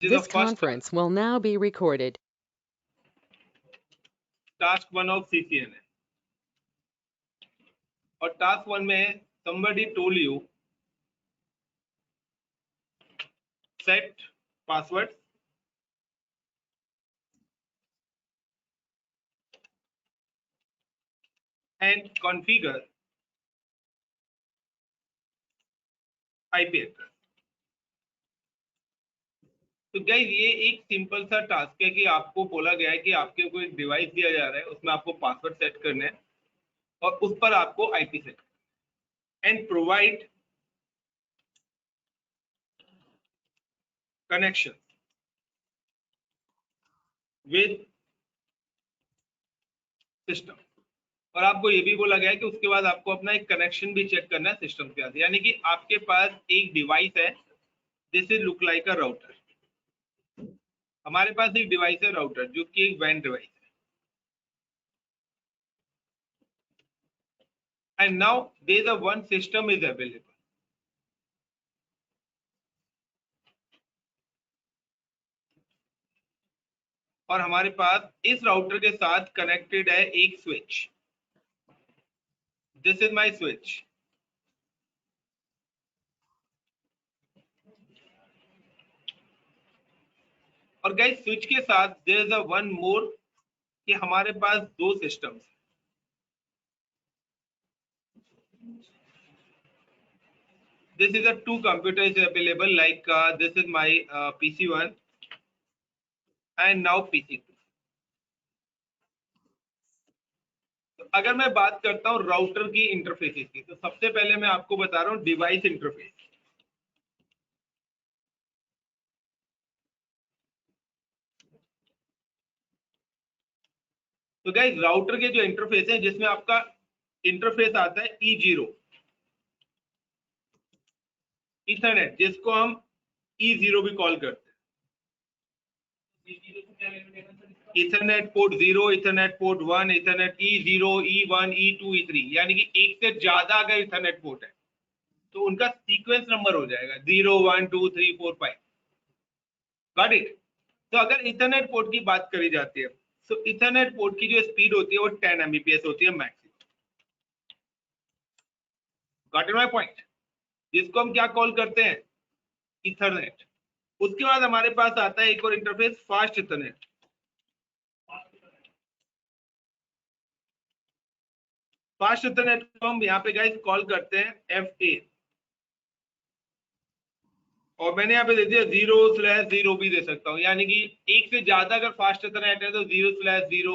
This conference will now be recorded. Task 1 of CCN है और task 1 में somebody told you set password and configure IP address। तो guys ये एक simple सा टास्क है कि आपको बोला गया है कि आपके को एक डिवाइस दिया जा रहा है, उसमें आपको पासवर्ड सेट करना है और उस पर आपको IP set and provide connection with system. और आपको ये भी बोला गया है कि उसके बाद आपको अपना एक कनेक्शन भी चेक करना है सिस्टम के साथ, यानी कि आपके पास एक डिवाइस है, this is look like a router. हमारे पास एक डिवाइस है राउटर जो कि एक वैन डिवाइस है and now there is a one system is available. और हमारे पास इस राउटर के साथ कनेक्टेड है एक switch, this is my switch. और गाइस स्विच के साथ there is a one more कि हमारे पास दो सिस्टम्स हैं। This is a two computers available like this is my PC1 and now PC2। तो अगर मैं बात करता हूं राउटर की इंटरफेसेस की, तो सबसे पहले मैं आपको बता रहा हूं डिवाइस इंटरफेस। तो गाइस राउटर के जो इंटरफेस है जिसमें आपका इंटरफेस आता है E0 इथरनेट, जिसको हम E0 भी कॉल करते हैं। Ethernet port 0, Ethernet port 1, Ethernet E0, E1, E2, E3, यानी कि एक से ज्यादा अगर इथरनेट पोर्ट है तो उनका सीक्वेंस नंबर हो जाएगा 0 1 2 3 4 5। Got it. तो अगर इथरनेट पोर्ट की बात करी जाती है तो इथरनेट पोर्ट की जो स्पीड होती है वो 10 Mbps होती है maximum. Got it my point, जिसको हम क्या कॉल करते हैं इथरनेट। उसके बाद हमारे पास आता है एक और interface fast Ethernet. Fast Ethernet को हम यहाँ पे गाइस कॉल करते हैं FA और मैंने यहाँ पे दे दिया 0/0 भी दे सकता हूँ, यानी कि एक से ज्यादा अगर फास्ट इथरनेट है तो 0/0,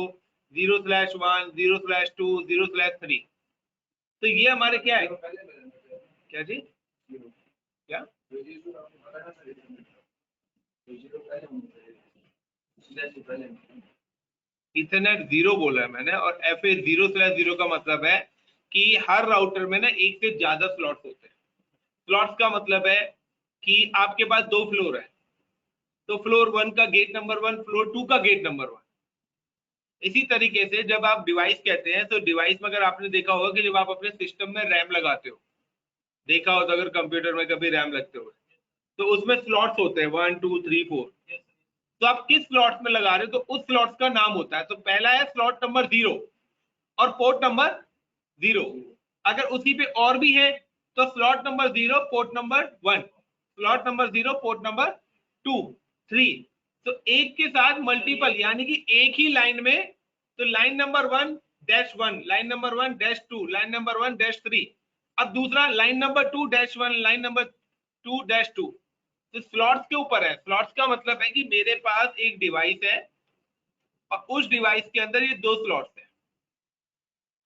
0/1, 0/2, 0/3। तो ये हमारे क्या है, क्या जी, क्या इथरनेट 0 बोला है मैंने, और FA 0/0 का मतलब है कि हर राउटर में ना एक से ज्यादा स्लॉट्स होते हैं। स्लॉट्स का मतलब है कि आपके पास दो फ्लोर है, तो फ्लोर 1 का गेट नंबर 1, फ्लोर 2 का गेट नंबर 1। इसी तरीके से जब आप डिवाइस कहते हैं तो डिवाइस में अगर आपने देखा होगा कि जब आप अपने सिस्टम में रैम लगाते हो, देखा हो तो अगर कंप्यूटर में कभी रैम लगते हो तो उसमें स्लॉट्स होते हैं 1 2 3 4। तो आप किस स्लॉट्स में लगा रहे हो तो उस स्लॉट्स का नाम होता है। तो पहला है स्लॉट नंबर 0 और पोर्ट नंबर 0। अगर उसी पे और भी है तो slot number 0 port number 1, slot number 0 port number 2 3। तो एक के साथ मल्टीपल, यानी कि एक ही लाइन में, तो line number 1-1, line number 1-2, line number 1-3। अब दूसरा लाइन नंबर 2-1, लाइन नंबर 2-2। तो स्लॉट्स के ऊपर है। स्लॉट्स का मतलब है कि मेरे पास एक डिवाइस है और उस डिवाइस के अंदर ये दो स्लॉट्स है।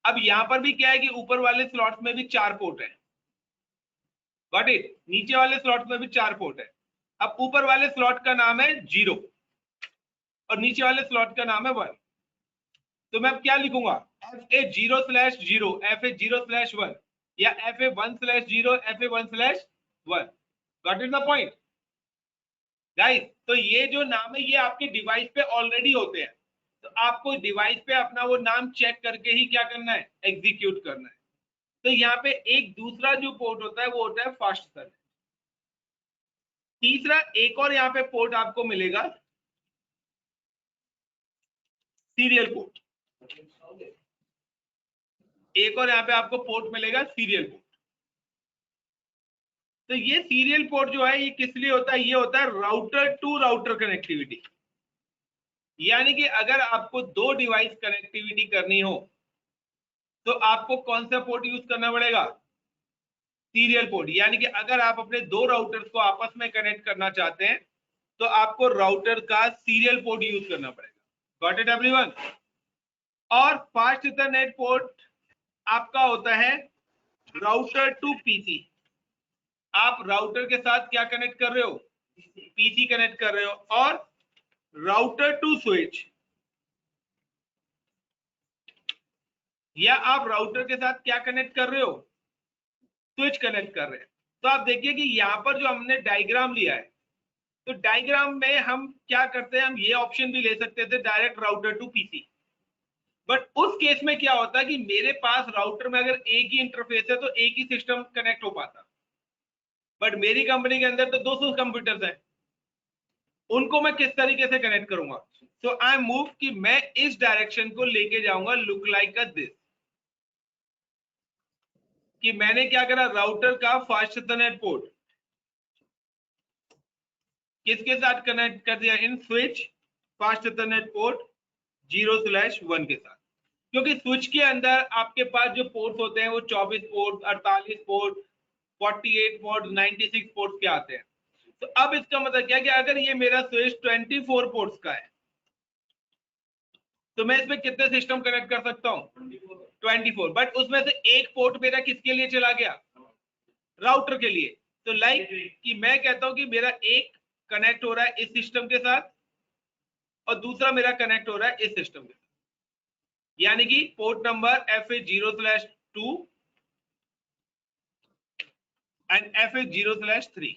अब यहां पर भी क्या है कि ऊपर वाले स्लॉट्स में भी 4 पोर्ट है, गॉट इट। नीचे वाले स्लॉट में भी 4 पोर्ट है। अब ऊपर वाले स्लॉट का नाम है 0 और नीचे वाले स्लॉट का नाम है 1। तो मैं अब क्या लिखूंगा, FA 0/0, FA 0/1 या FA 1/0, FA 1/1। Got it the point guys. तो ये जो नाम है ये आपके डिवाइस पे ऑलरेडी होते हैं, तो आपको डिवाइस पे अपना वो नाम चेक करके ही क्या करना है, एग्जीक्यूट करना है। तो यहाँ पे एक दूसरा जो पोर्ट होता है वो होता है फास्ट इथरनेट। तीसरा एक और यहाँ पे पोर्ट आपको मिलेगा, सीरियल पोर्ट। एक और यहाँ पे आपको पोर्ट मिलेगा, सीरियल पोर्ट। तो ये सीरियल पोर्ट जो है ये किस लिए होता है? ये होता है राउटर टू राउटर कनेक्टिविटी। यानी कि अगर आपको दो डिवाइस कनेक्टिविटी करनी हो तो आपको कौन सा पोर्ट यूज करना पड़ेगा? Serial port. यानी कि अगर आप अपने दो राउटर्स को आपस में कनेक्ट करना चाहते हैं तो आपको राउटर का सीरियल पोर्ट यूज करना पड़ेगा। Got it everyone? और फास्ट इथरनेट पोर्ट आपका होता है राउटर टू पीसी। आप राउटर के साथ क्या कनेक्ट कर रहे हो? पीसी कनेक्ट कर रहे हो। और राउटर टू स्विच, या आप राउटर के साथ क्या कनेक्ट कर रहे हो? स्विच कनेक्ट कर रहे हैं। तो आप देखिए कि यहां पर जो हमने डायग्राम लिया है, तो डायग्राम में हम क्या करते हैं, हम ये ऑप्शन भी ले सकते थे direct router to PC. But उस केस में क्या होता है कि मेरे पास राउटर में अगर एक ही इंटरफेस है तो एक ही सिस्टम कनेक्ट हो पाता। बट मेरी कंपनी के अंदर तो 200 कंप्यूटर्स हैं, उनको मैं किस तरीके से कनेक्ट करूंगा? सो आई मूव कि मैं इस डायरेक्शन को लेके जाऊंगा, लुक लाइक अ दिस, कि मैंने क्या करा, राउटर का फास्ट इथरनेट पोर्ट किसके साथ कनेक्ट कर दिया? इन स्विच फास्ट इथरनेट पोर्ट 0/1 के साथ। क्योंकि स्विच के अंदर आपके पास जो पोर्ट्स होते हैं वो 24 पोर्ट, 48 पोर्ट, 48 पोर्ट, 96 पोर्ट के आते हैं। तो अब इसका मतलब क्या है कि अगर ये मेरा स्विच 24 पोर्ट्स का है तो मैं इसमें कितने सिस्टम कनेक्ट कर सकता हूं? 24। बट उसमें से एक पोर्ट मेरा किसके लिए चला गया? राउटर के लिए। तो लाइक कि मैं कहता हूं कि मेरा एक कनेक्ट हो रहा है इस सिस्टम के साथ और दूसरा मेरा कनेक्ट हो रहा है इस सिस्टम के साथ। यानी कि port number F is 0/2 and F is 0/3।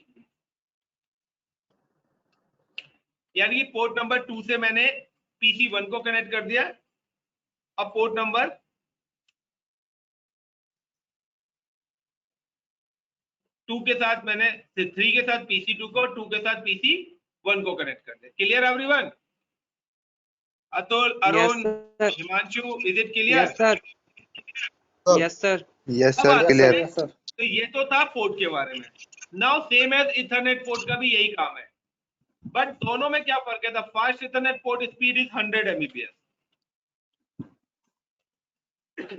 यानी कि पोर्ट नंबर 2 से मैंने PC 1 को कनेक्ट कर दिया, अब पोर्ट नंबर 2 के साथ मैंने 3 के साथ PC 2 को, 2 के साथ PC 1 को कनेक्ट कर दिया। Clear everyone? Atul, Arun, sir. Himanshu, is it clear? Yes, sir. Yes, sir. Yes अब सर, आते क्लियर। हैं, तो ये तो था पोर्ट के बारे में। Now same as ethernet port का भी यही काम है, बट दोनों में क्या फर्क है? The fast Ethernet port speed is 100 Mbps।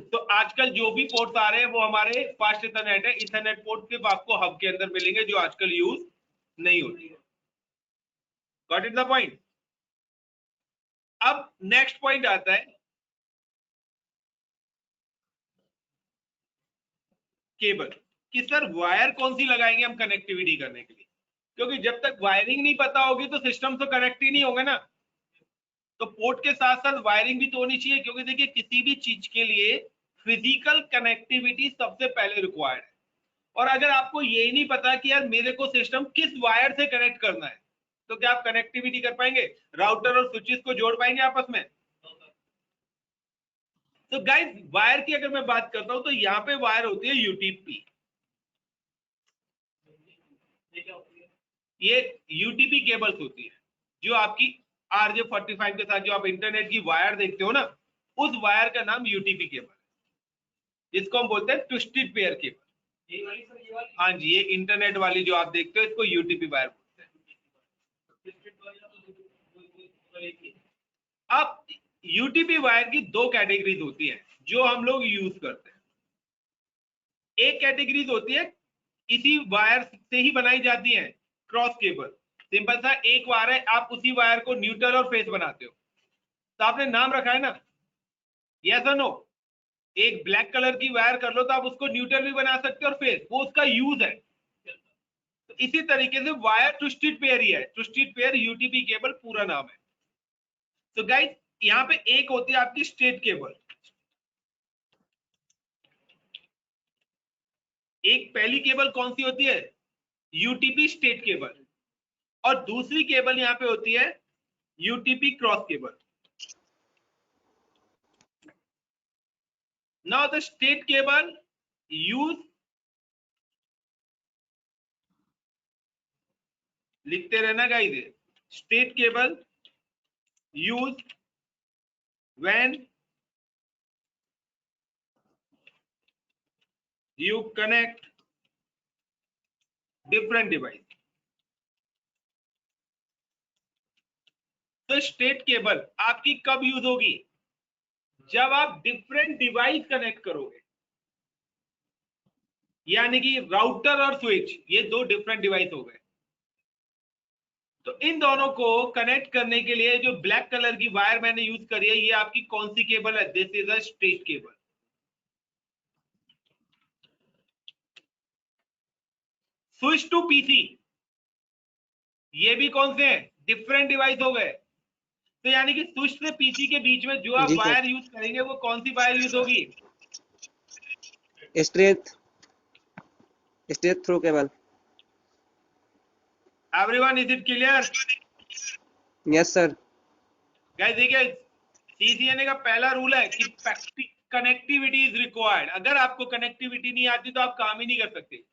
तो आजकल जो भी पोर्ट्स आ रहे हैं वो हमारे फास्ट इथरनेट है। इथरनेट पोर्ट सिर्फ आपको हब के अंदर मिलेंगे जो आजकल यूज नहीं होती। Got it the point? अब नेक्स्ट पॉइंट आता है केबल, कि सर वायर कौन सी लगाएंगे हम कनेक्टिविटी करने के लिए? क्योंकि जब तक वायरिंग नहीं पता होगी तो सिस्टम तो कनेक्ट ही नहीं होगा ना। तो पोर्ट के साथ साथ वायरिंग भी तो होनी चाहिए, क्योंकि देखिए किसी भी चीज के लिए फिजिकल कनेक्टिविटी सबसे पहले रिक्वायर्ड है। और अगर आपको यही नहीं पता कि यार मेरे को सिस्टम किस वायर से कनेक्ट करना है तो क्या आप कनेक्टिविटी कर पाएंगे? राउटर और स्विचेस को जोड़ पाएंगे आपस में? तो गाइस वायर की अगर मैं बात करता हूं तो यहाँ पे वायर होती है यूटीपी। ये यूटीपी केबल्स होती है जो आपकी RJ45 के साथ जो आप इंटरनेट की वायर देखते हो ना, उस वायर का नाम यूटीपी केबल है, जिसको हम बोलते हैं ट्विस्टेड पेयर केबल। हाँ जी, ये इंटरनेट वाली जो आप देखते हो इसको यूटीपी वायर बोलते हैं। अब यूटीपी वायर की दो कैटेगरीज होती है जो हम लोग यूज करते हैं। एक कैटेगरीज होती है इसी वायर से ही बनाई जाती है, क्रॉस केबल। सिंपल सा एक वायर है, आप उसी वायर को न्यूट्रल और फेस बनाते हो, तो आपने नाम रखा है ना, यस और नो? एक ब्लैक कलर की वायर कर लो तो आप उसको न्यूट्रल भी बना सकते हो और फेस, वो उसका यूज है। तो इसी तरीके से वायर ट्विस्टेड पेयर ही है, ट्विस्टेड पेयर यूटीपी केबल पूरा नाम है। तो गाइस यहाँ पे एक होती है आपकी स्ट्रेट केबल, एक पहली केबल कौन सी होती है? UTP straight cable. और दूसरी केबल यहाँ पे होती है UTP cross cable. Now the straight cable use लिखते रहना guys. State cable use when you connect different device. तो स्टेट केबल आपकी कब यूज होगी? जब आप डिफरेंट डिवाइस कनेक्ट करोगे, यानी कि राउटर और स्विच ये दो डिफरेंट डिवाइस हो गए। तो इन दोनों को कनेक्ट करने के लिए जो ब्लैक कलर की वायर मैंने यूज करी है, ये आपकी कौन सी केबल है? This is a straight cable. Switch to PC, ये भी कौन से हैं? डिफरेंट डिवाइस हो गए। तो यानी कि स्विच से पीसी के बीच में जो आप जी सर। वायर यूज करेंगे वो कौन सी वायर यूज होगी? Straight through cable. Everyone, is it clear? Yes sir. Guys देखिए, सीसीएनए का पहला रूल है कि कनेक्टिविटी इज रिक्वायर्ड। अगर आपको कनेक्टिविटी नहीं आती तो आप काम ही नहीं कर सकते।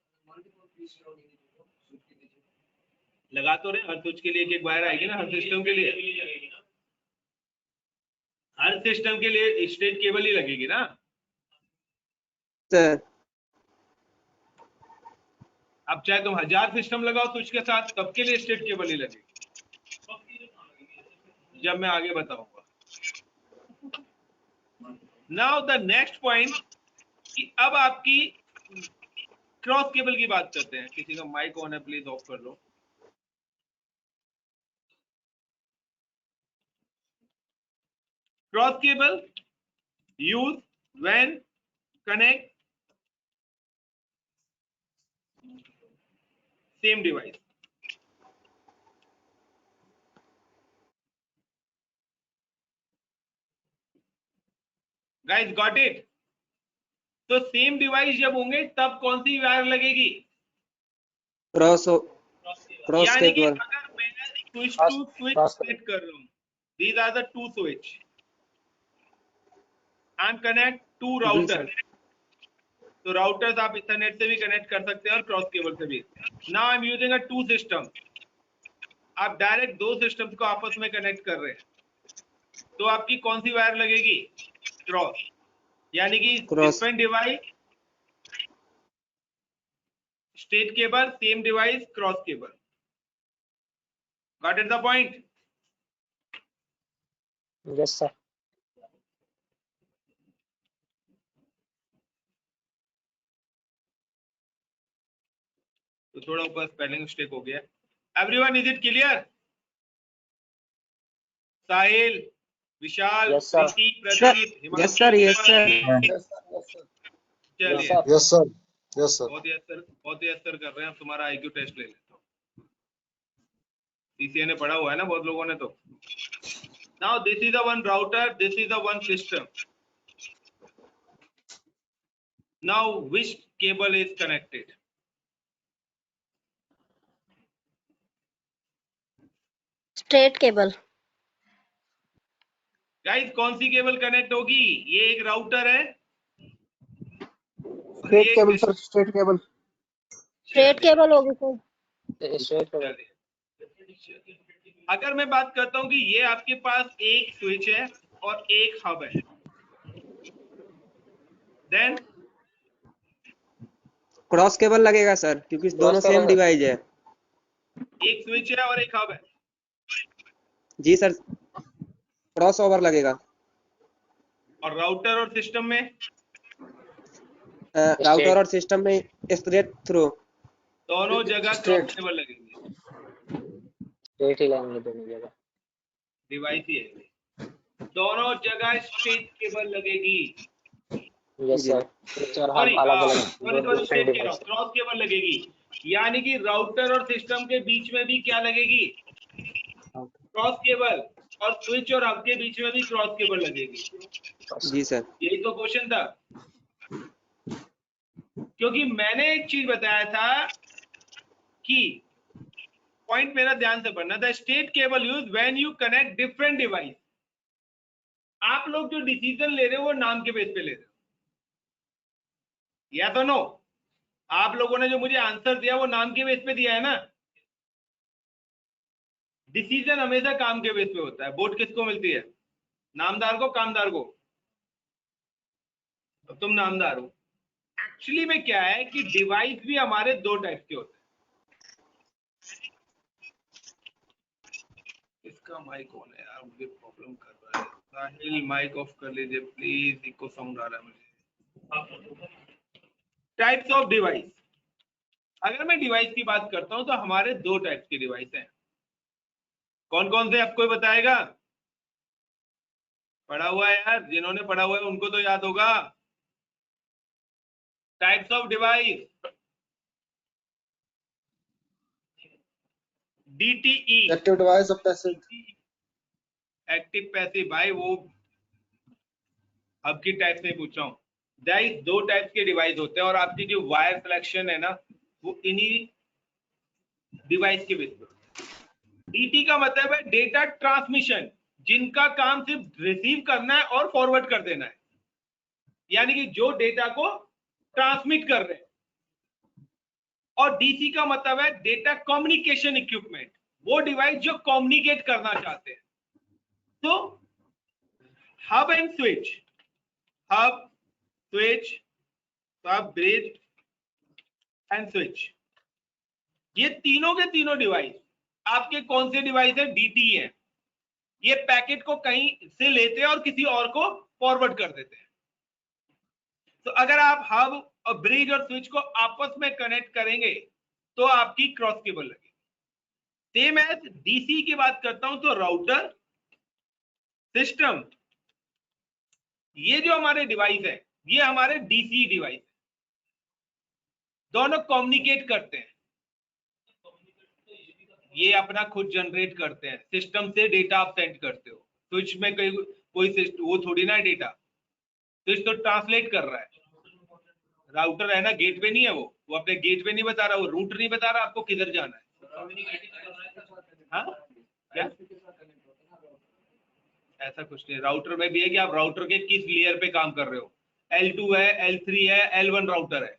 लगा तो रहे, हर स्विच के लिए एक वायर आएगी ना, हर सिस्टम के लिए। हर सिस्टम के लिए स्टेट केबल ही लगेगी ना। सर अब चाहे तुम 1000 सिस्टम लगाओ स्विच के साथ, तब के लिए स्टेट केबल ही लगेगी, जब मैं आगे बताऊंगा। नाउ द नेक्स्ट पॉइंट, कि अब आपकी क्रॉस केबल की बात करते हैं। किसी का माइक ऑन है, प्लीज ऑफ कर लो। Cross cable use when connect same device. Guys got it? तो सेम डिवाइस जब होंगे तब कौन सी वायर लगेगी? क्रॉस यानी कि केबल। अगर मैं स्विच टू स्विच सेट कर रहा हूं, these are the two switch, I am connect to router. तो राउटर्स आप इंटरनेट से भी कनेक्ट कर सकते हैं और क्रॉस केबल से भी। Now I am using a two system. आप डायरेक्ट दो सिस्टम्स को आपस में कनेक्ट कर रहे हैं, तो आपकी कौन सी वायर लगेगी? क्रॉस। यानी कि different device state cable, same device cross cable. Got it the point? Yes sir. तो थोड़ा ऊपर स्पेलिंग मिस्टेक हो गया। Everyone, is it clear? Sahil, Vishal, Yes, sir. Preeti, Pradeep, Himanshu. Yes sir. Yes sir. चलिए, yes sir. Yes sir. बहुत ही असर कर रहे हैं। तुम्हारा आईक्यू टेस्ट ले लेता हूँ। सीसीएनए पढ़ा हुआ है ना बहुत लोगों ने। तो now this is the one router, this is the one system. Now which cable is connected? Straight cable. Guys कौन सी केबल कनेक्ट होगी? ये एक राउटर है, straight cable sir, straight cable. Straight cable होगी सर। Straight cable. अगर मैं बात करता हूं कि ये आपके पास एक स्विच है और एक हब है, देन क्रॉस केबल लगेगा सर, क्योंकि दोनों सेम डिवाइस है। एक स्विच है और एक हब है। जी सर, क्रॉस ओवर लगेगा। और राउटर और सिस्टम में? राउटर और सिस्टम में स्ट्रेट थ्रू। दोनों जगह क्रॉस केबल लगेगी। स्ट्रेट ही लाएंगे दोनों जगह। डिवाइस ही है, दोनों जगह स्ट्रेट केबल लगेगी। Yes sir. सॉरी, स्ट्रेट कह रहा हूं, क्रॉस केबल लगेगी। यानी कि राउटर और सिस्टम के बीच में भी क्या लगेगी? Cross cable. और स्विच और हब के बीच में भी क्रॉस केबल लगेगी। जी सर। यही तो क्वेश्चन था। क्योंकि मैंने एक चीज बताया था कि पॉइंट मेरा ध्यान से पढ़ना था। State cable use when you connect different device. आप लोग जो डिसीजन ले रहे हो वो नाम के बेस पे ले रहे हो, या तो नो? आप लोगों ने जो मुझे आंसर दिया वो नाम के बेस पे दिया है ना। डिसीजन हमेशा काम के बेस पे होता है। वोट किसको मिलती है? नामदार को, कामदार को? तो तुम नामदार हो। एक्चुअली में क्या है कि डिवाइस भी हमारे दो टाइप के होते हैं। इसका माइक ऑन है यार, मुझे प्रॉब्लम कर रहा है। साहिल माइक ऑफ कर लीजिए प्लीज, इको साउंड आ रहा है मुझे। टाइप्स ऑफ डिवाइस, अगर मैं डिवाइस की बात करता हूं तो हमारे दो टाइप्स के डिवाइस हैं। कौन कौन से आपको बताएगा? पढ़ा हुआ है यार, जिन्होंने पढ़ा हुआ है उनको तो याद होगा। Types of device, DTE, active device और पैसिव। Active passive. भाई वो अब की टाइप से पूछ रहा हूँ। गाइस दो टाइप्स के डिवाइस होते हैं और आपकी जो वायर सिलेक्शन है ना वो इन्हीं डिवाइस के बेस पर। DT का मतलब है डेटा ट्रांसमिशन, जिनका काम सिर्फ रिसीव करना है और फॉरवर्ड कर देना है, यानी कि जो डेटा को ट्रांसमिट कर रहे हैं। और DC का मतलब है डेटा कम्युनिकेशन इक्विपमेंट, वो डिवाइस जो कम्युनिकेट करना चाहते हैं। तो hub and switch, hub, switch, सब ब्रिज एंड स्विच, ये तीनों के तीनों डिवाइस आपके कौन से डिवाइस है? DTE है। ये पैकेट को कहीं से लेते हैं और किसी और को फॉरवर्ड कर देते हैं। तो अगर आप हब और ब्रिज और स्विच को आपस में कनेक्ट करेंगे तो आपकी क्रॉस केबल लगेगी। सेम एज DC की बात करता हूं तो राउटर, सिस्टम, ये जो हमारे डिवाइस है ये हमारे DC डिवाइस है, दोनों कम्युनिकेट करते हैं। ये अपना खुद जनरेट करते हैं, सिस्टम से डेटा आप सेंड करते हो। स्विच में कोई सिस्टम वो थोड़ी ना डेटा, स्विच तो ट्रांसलेट कर रहा है। राउटर है ना, गेटवे नहीं है, वो अपने गेटवे नहीं बता रहा, वो रूट नहीं बता रहा आपको किधर जाना है। हाँ क्या? ऐसा कुछ नहीं, राउटर में भी है कि आप राउटर के किस लेयर पे काम कर रहे हो। L2 है, L3 है, L1 राउटर है,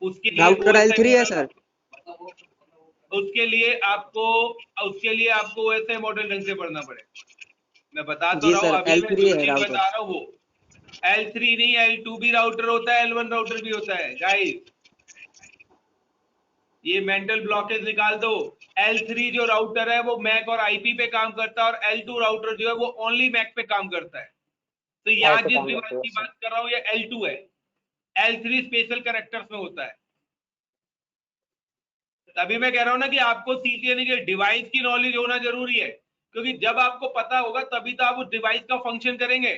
उसके लिए राउटर L3 है सर। उसके लिए आपको वैसे मॉडल ढंग से पढ़ना पड़ेगा। मैं बता तो जी रहा हूँ, सर, अभी मैं L3 जो है चीज राउटर। बता रहा हूँ वो L3 नहीं, L2 भी राउटर होता है, L1 राउटर भी होता है। गाइस ये मेंटल ब्लॉकेज निकाल दो। L3 जो राउटर है वो मैक और IP पे काम करता है और L2 राउटर जो है वो ओनली मैक पे काम करता है। तो यहाँ जिस डिवाइस की बात कर रहा हूँ ये L2 है, L3 स्पेशल कैरेक्टर्स में होता है। तभी मैं कह रहा हूं ना कि आपको CCNA के डिवाइस की नॉलेज होना जरूरी है, क्योंकि जब आपको पता होगा तभी तो आप उस डिवाइस का फंक्शन करेंगे।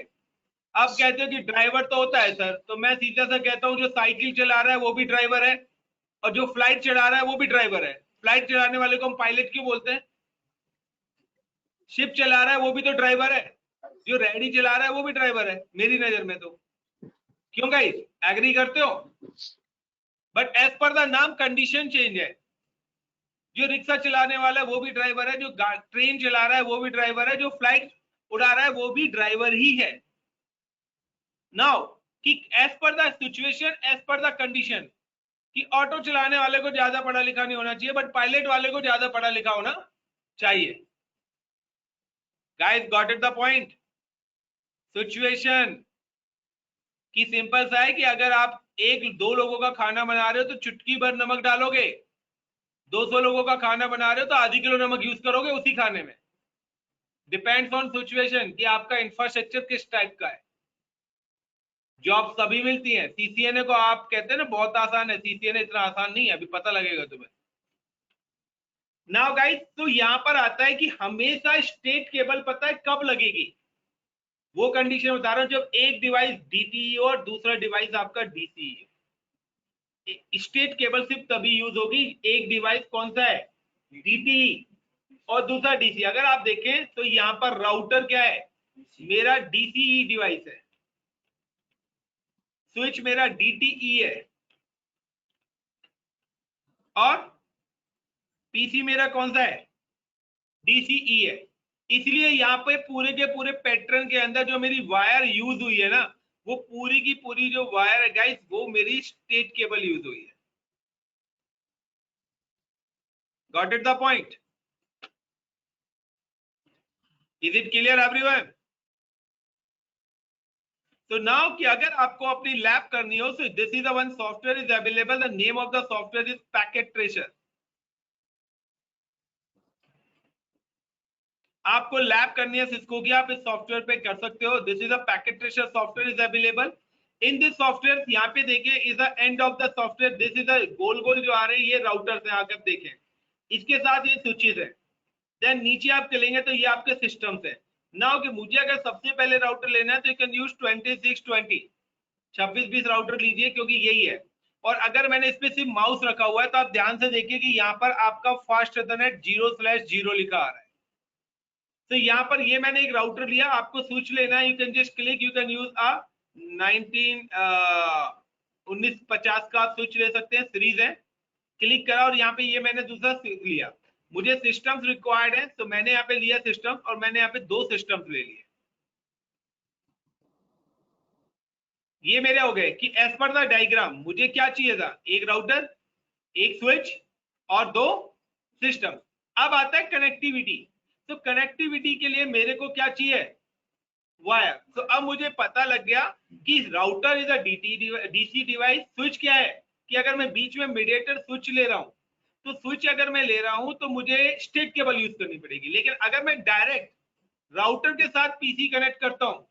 आप कहते हो कि ड्राइवर तो होता है सर, तो मैं सीधा सा कहता हूं जो साइकिल चला रहा है वो भी ड्राइवर है और जो फ्लाइट चला रहा है वो भी ड्राइवर है। फ्लाइट चलाने वाले को हम पायलट क्यों बोलते हैं? शिप चला रहा है वो भी तो ड्राइवर है, जो रेडी चला रहा है वो भी ड्राइवर है मेरी नजर में। तो क्यों गाइस, एग्री करते हो? बट एज पर द नाम कंडीशन चेंज है। जो रिक्शा चलाने वाला है वो भी ड्राइवर है, जो ट्रेन चला रहा है वो भी ड्राइवर है, जो फ्लाइट उड़ा रहा है वो भी ड्राइवर ही है। नाउ कि as per the situation, as per the condition, कि ऑटो चलाने वाले को ज्यादा पढ़ा लिखा नहीं होना चाहिए बट पायलट वाले को ज्यादा पढ़ा लिखा होना चाहिए। Guys got it the point? Situation की सिंपल सा है कि अगर आप दो लोगों का खाना बना रहे हो तो चुटकी भर नमक डालोगे, 200 लोगों का खाना बना रहे हो तो आधी किलो नमक यूज करोगे उसी खाने में। डिपेंड्स ऑन सिचुएशन कि आपका इंफ्रास्ट्रक्चर किस टाइप का है। जॉब सभी मिलती है, CCNA को आप कहते हैं ना बहुत आसान है, CCNA इतना आसान नहीं है, अभी पता लगेगा तुम्हें। नाउ गाइस, तो यहां पर आता है कि हमेशा स्टेट केबल पता है कब लगेगी, वो कंडीशन बता रहा हूं जब एक डिवाइस DTE और दूसरा डिवाइस आपका DCE। स्टेट केबल सिर्फ तभी यूज होगी, एक डिवाइस कौन सा है? DTE और दूसरा DC। अगर आप देखें तो यहां पर राउटर क्या है? मेरा DCE डिवाइस है, स्विच मेरा DTE है और PC मेरा कौन सा है? DCE है। इसलिए यहाँ पे पूरे के पूरे पैटर्न के अंदर जो मेरी वायर यूज हुई है ना, वो पूरी की पूरी जो वायर है गाइस वो मेरी स्टेट केबल यूज हुई है। Got it the point? Is it clear everyone? तो नाउ कि अगर आपको अपनी लैब करनी हो, so this is the one software is available, the name of the software is packet tracer. आपको लैब करनी है सिस्को की, आप इस सॉफ्टवेयर पे कर सकते हो। This is a packet tracer software is available in this software. यहाँ पे देखिए is the end of the software, this is the goal goal जो आ रहे हैं ये राउटर्स हैं, आकर देखें इसके साथ ये स्विचेस है। देन नीचे आप चलेंगे तो ये आपके सिस्टम्स है। नाउ कि मुझे अगर सबसे पहले राउटर लेना है तो यू कैन यूज 2620 2620 राउटर लीजिए क्योंकि यही है। और अगर मैंने इस पे सिर्फ माउस रखा हुआ है तो आप ध्यान से देखिए कि यहाँ पर आपका फास्ट इथरनेट 0/0 लिखा आ रहा है। तो यहाँ पर ये मैंने एक राउटर लिया, आपको स्विच लेना है, you can just click, you can use a 1950 का आप स्विच ले सकते हैं, सीरीज है। क्लिक करा और यहाँ पे ये मैंने दूसरा लिया। मुझे सिस्टम्स रिक्वायर्ड है तो मैंने यहाँ पे लिया सिस्टम, और मैंने यहाँ पे 2 सिस्टम्स ले लिए। ये मेरे हो गए कि एज पर द डायग्राम मुझे क्या चाहिए था, एक राउटर, एक स्विच और 2 सिस्टम। अब आता है कनेक्टिविटी। तो कनेक्टिविटी के लिए मेरे को क्या चाहिए, वायर। तो अब मुझे पता लग गया कि router is a DC device. Switch क्या है कि अगर मैं बीच में मीडिएटर स्विच ले रहा हूं, तो स्विच अगर मैं ले रहा हूं तो मुझे स्ट्रेट केबल यूज करनी पड़ेगी। लेकिन अगर मैं डायरेक्ट राउटर के साथ पीसी कनेक्ट करता हूं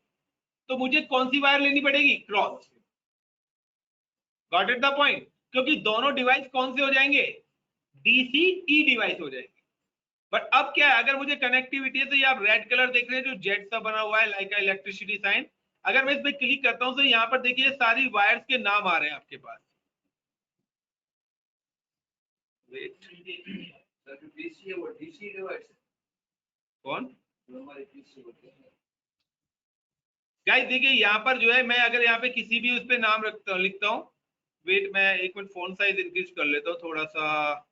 तो मुझे कौन सी वायर लेनी पड़ेगी, cross. Got it the point? क्योंकि दोनों डिवाइस कौन से हो जाएंगे, डीसी ई डिवाइस हो जाएंगे। बट अब क्या है, अगर मुझे कनेक्टिविटी है तो ये आप रेड कलर देख रहे हैं जो जेट सा बना हुआ है, लाइक इलेक्ट्रिसिटी साइन। अगर मैं इस पे क्लिक करता हूं तो यहाँ पर देखिए सारी वायर्स के नाम आ रहे हैं आपके पास। कौन गाइस, देखिए यहाँ पर जो है, मैं अगर यहाँ पे किसी भी उस पे नाम रखता हूँ, लिखता हूँ, वेट मैं एक मिनट फोन साइज इंक्रीज कर लेता हूँ थोड़ा सा।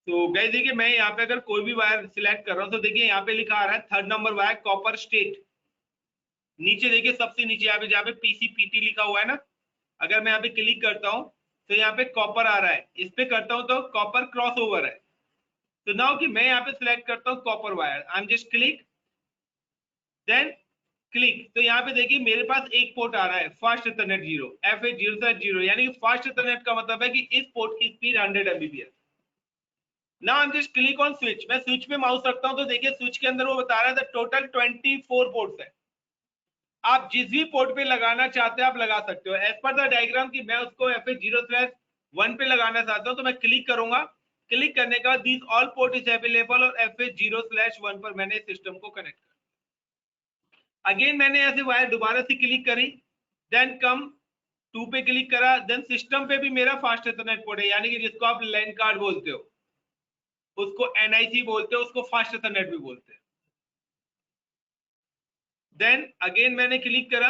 तो गाइस देखिए, मैं यहाँ पे अगर कोई भी वायर सिलेक्ट कर रहा हूँ तो देखिए यहाँ पे लिखा आ रहा है 3rd number wire copper state. नीचे देखिए सबसे नीचे यहाँ पे जहाँ पे पीसीपीटी लिखा हुआ है ना, अगर मैं यहाँ पे क्लिक करता हूँ तो यहाँ पे कॉपर आ रहा है, इस पे करता हूँ तो कॉपर क्रॉस ओवर है। तो नाउ कि मैं यहाँ पे सिलेक्ट करता हूँ copper wire, I am just click, then click. तो यहाँ पे देखिए मेरे पास एक पोर्ट आ रहा है फास्ट इथरनेट 0 FH0/0, यानी कि फास्ट इथरनेट का मतलब है कि इस पोर्ट की speed 100 Mbps। Now I am just click on switch. मैं स्विच पे माउस रखता हूं तो देखिए स्विच के अंदर वो बता रहा है टोटल 24 पोर्ट्स है। आप जिस भी पोर्ट पे लगाना चाहते हैं आप लगा सकते हो एज पर द डायग्राम। कि मैं उसको FH0/1 पे लगाना चाहता हूं तो मैं क्लिक करूंगा। क्लिक करने के बाद this all port is available, और FH0/1 पर मैंने सिस्टम को कनेक्ट कर। अगेन मैंने ऐसे वायर दोबारा से क्लिक करी, देन कम 2 पे क्लिक करा, देन सिस्टम पे भी मेरा फास्ट इथरनेट पोर्ट है, यानी कि जिसको आप लैन कार्ड बोलते हो, उसको NIC बोलते हैं, उसको फास्ट इथरनेट भी बोलते हैं। देन अगेन मैंने क्लिक करा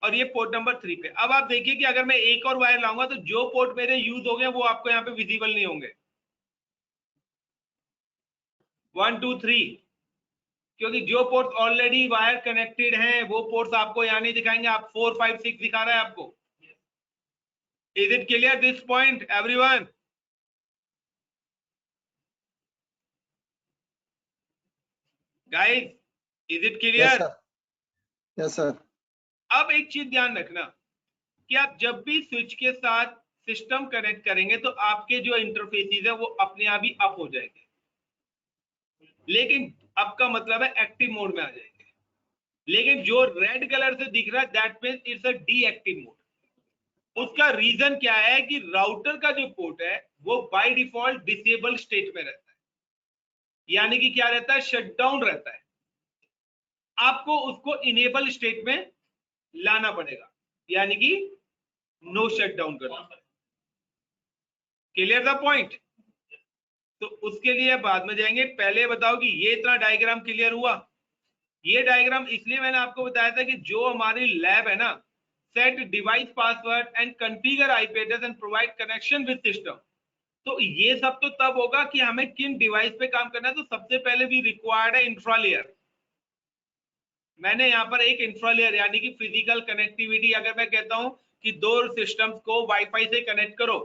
और ये पोर्ट नंबर 3 पे। अब आप देखिए कि अगर मैं एक और वायर लाऊंगा तो जो पोर्ट मेरे यूज हो गए वो आपको यहाँ पे विजिबल नहीं होंगे, 1 2 3, क्योंकि जो पोर्ट ऑलरेडी वायर कनेक्टेड हैं वो पोर्ट्स आपको यहाँ नहीं दिखाएंगे। आप 4 5 6 दिखा रहा है आपको। Is it clear this point everyone? Guys, is it clear? Yes sir. अब एक चीज ध्यान रखना कि आप जब भी स्विच के साथ सिस्टम कनेक्ट करेंगे तो आपके जो इंटरफेसेस है वो अपने आप ही अप हो जाएंगे, लेकिन अप का मतलब है एक्टिव मोड में आ जाएंगे। लेकिन जो रेड कलर से दिख रहा है that means it's a deactive mode. उसका रीजन क्या है कि राउटर का जो पोर्ट है वो बाय डिफॉल्ट डिसेबल स्टेट में रहता है, यानी कि क्या रहता है, शटडाउन रहता है। आपको उसको इनेबल स्टेट में लाना पड़ेगा, यानी कि नो शटडाउन करना पड़ेगा। Clear the point? तो उसके लिए बाद में जाएंगे। पहले बताओ कि ये इतना डायग्राम क्लियर हुआ। ये डायग्राम इसलिए मैंने आपको बताया था कि जो हमारी लैब है ना, set device password and configure IP address and provide connection with system, तो ये सब तो तब होगा कि हमें किन डिवाइस पे काम करना है। तो सबसे पहले भी रिक्वायर्ड है इंफ्रा लेयर। मैंने यहाँ पर एक इंफ्रा लेयर यानी कि फिजिकल कनेक्टिविटी, अगर मैं कहता हूं कि दो सिस्टम्स को वाईफाई से कनेक्ट करो,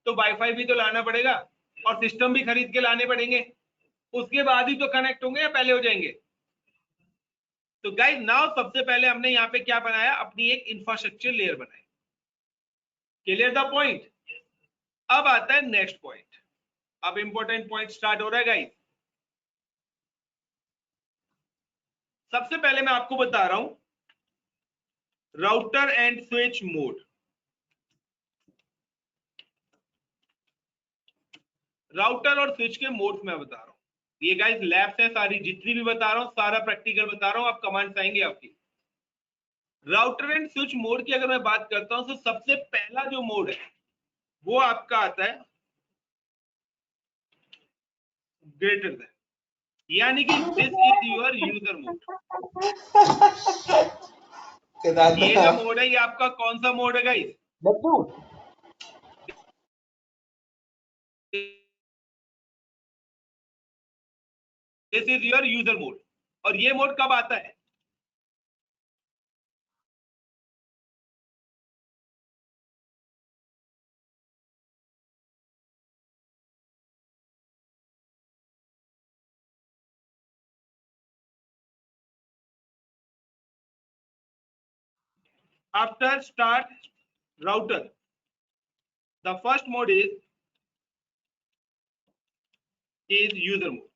तो वाईफाई भी तो लाना पड़ेगा और सिस्टम भी खरीद के लाने पड़ेंगे, उसके बाद ही तो कनेक्ट होंगे या पहले हो जाएंगे। तो गाइस नाउ सबसे पहले हमने यहाँ पे क्या बनाया, अपनी एक इंफ्रास्ट्रक्चर लेयर बनाई। Clear the point. अब आता है नेक्स्ट पॉइंट। अब इंपॉर्टेंट पॉइंट स्टार्ट हो रहा है गाइस। सबसे पहले मैं आपको बता रहा हूं router and switch mode. Router और स्विच के मोड्स मैं बता रहा हूं। ये गाइस लैब से सारी जितनी भी बता रहा हूं, सारा प्रैक्टिकल बता रहा हूं, आप कमांड्स आएंगे आपकी। राउटर एंड स्विच मोड की अगर मैं बात करता हूं तो सबसे पहला जो मोड है वो आपका आता है ग्रेटर देन, यानी कि this is your user mode. ये जो मोड है ये आपका कौन सा मोड है guys? This is your user mode. और ये मोड कब आता है? After start router, the first mode is user mode.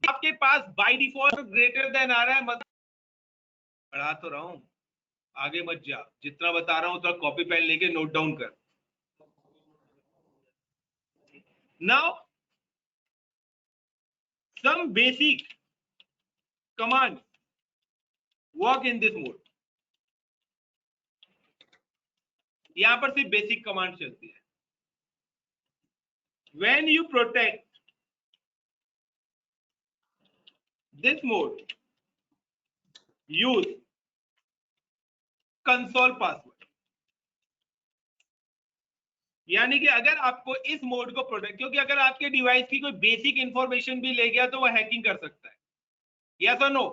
आपके पास बाय डिफॉल्ट ग्रेटर देन आ रहा है, मतलब पढ़ा तो रहा हूं, आगे मत जा, जितना बता रहा हूं उतना कॉपी पेन लेके नोट डाउन कर। Now some basic command work in this mode. यहां पर सिर्फ बेसिक कमांड चलती है। When you protect this mode, use console password। यानी कि अगर आपको इस मोड को प्रोटेक्ट, क्योंकि अगर आपके डिवाइस की कोई बेसिक इंफॉर्मेशन भी ले गया तो वो हैकिंग कर सकता है। यस और नो